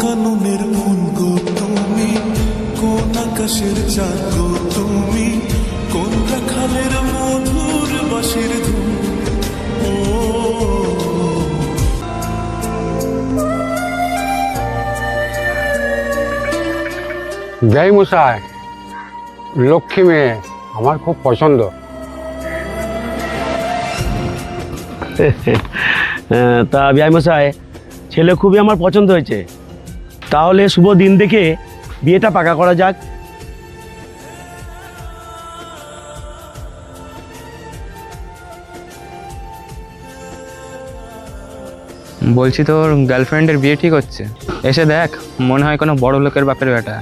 কাননের ফুল গো তুমি, কোন আকাশের চাঁদ গো তুমি, কোন রাখালের মধুর বাঁশির ধুম। ও জয় মশাই, লক্ষ্মী মেয়ে আমার খুব পছন্দ। তা বিআই মশাই, ছেলে খুবই আমার পছন্দ হয়েছে। তাহলে শুভ দিন দেখে বিয়েটা পাকা করা যাক। বলছি তোর গার্লফ্রেন্ডের বিয়ে ঠিক হচ্ছে, এসে দেখ, মনে হয় কোনো বড় লোকের বাপের বেটা।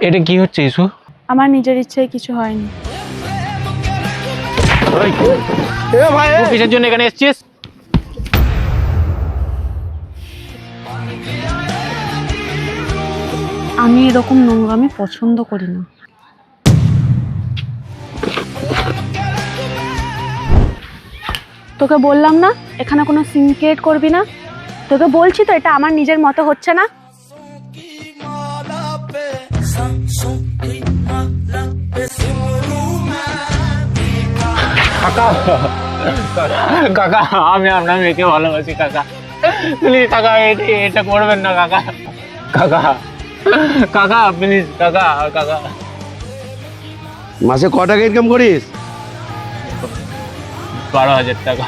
এটা কি হচ্ছে ইসু? আমার নিজের ইচ্ছায় কিছু হয়নি। কিসের জন্য এখানে এসেছিস? আমি এরকম নোংরামি পছন্দ করি না। তোকে বললাম না এখানে কোনো সিন ক্রিয়েট করবি না। তোকে বলছি তো এটা আমার নিজের মতো হচ্ছে না। কাকা, আমি আপনার মেয়েকে ভালোবাসি কাকা, প্লিজ কাকা, এটা করবেন না কাকা। কাকা কাকা প্লিজ কাকা। কাকা মাসে ক টাকা ইনকাম করিস? 12,000 টাকা।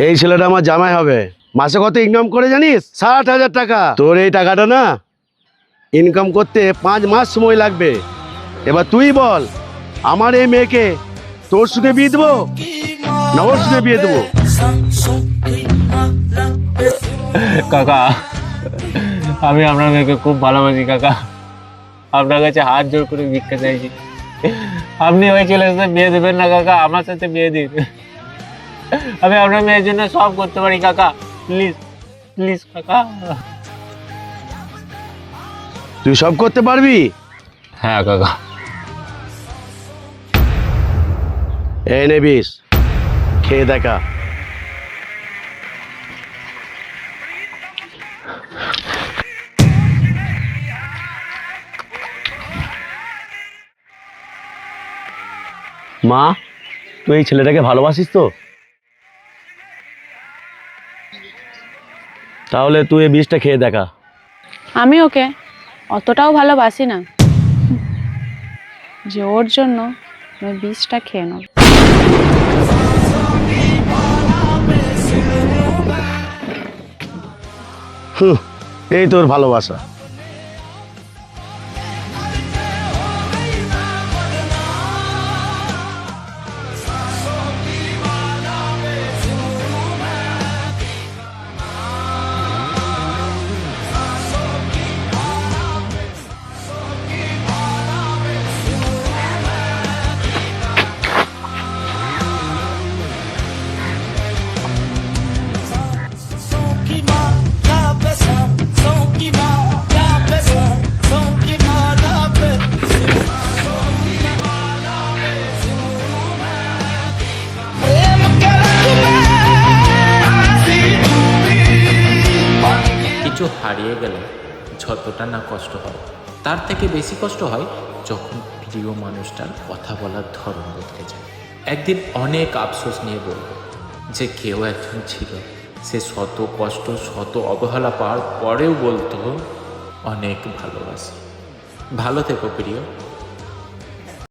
এই ছেলেটা আমার জামাই হবে। মাসে কত ইনকাম করে জানিস? 60,000 টাকা। তোর এই টাকাটা না ইনকাম করতে 5 মাস সময় লাগবে। এবার তুই বল, আমার এই মেয়েকে তোর সঙ্গে বিয়ে দেবো না ওর সঙ্গে বিয়ে দেবো? কাকা, আমি আপনার মেয়েকে খুব ভালোবাসি কাকা, আপনার কাছে হাত জোর করে ভিক্ষা চাইছি, আপনি ওই ছেলের সাথে বিয়ে দেবেন না কাকা, আমার সাথে বিয়ে দিন। আমি আপনার মেয়ের জন্য সব করতে পারি কাকা, প্লিজ প্লিজ কাকা। তুই সব করতে পারবি? হ্যাঁ কাকা। এই নে বিষ, খেয়ে দেখা। মা, তুই এই ছেলেটাকে ভালোবাসিস তো? তাহলে তুই এই বিষটা খেয়ে দেখা। আমি ওকে অতটাও ভালোবাসি না যে ওর জন্য আমি বিষটা খেয়ে নেব। এই তোর ভালোবাসা। কিছু হারিয়ে গেলে যতটা না কষ্ট হয়, তার থেকে বেশি কষ্ট হয় যখন প্রিয় মানুষটার কথা বলার ধরন বদলে যায়। একদিন অনেক আফসোস নিয়ে বলবো যে কেউ একজন ছিল, সে শত কষ্ট শত অবহেলা পাওয়ার পরেও বলতো অনেক ভালোবাসি। ভালো থেকো প্রিয়।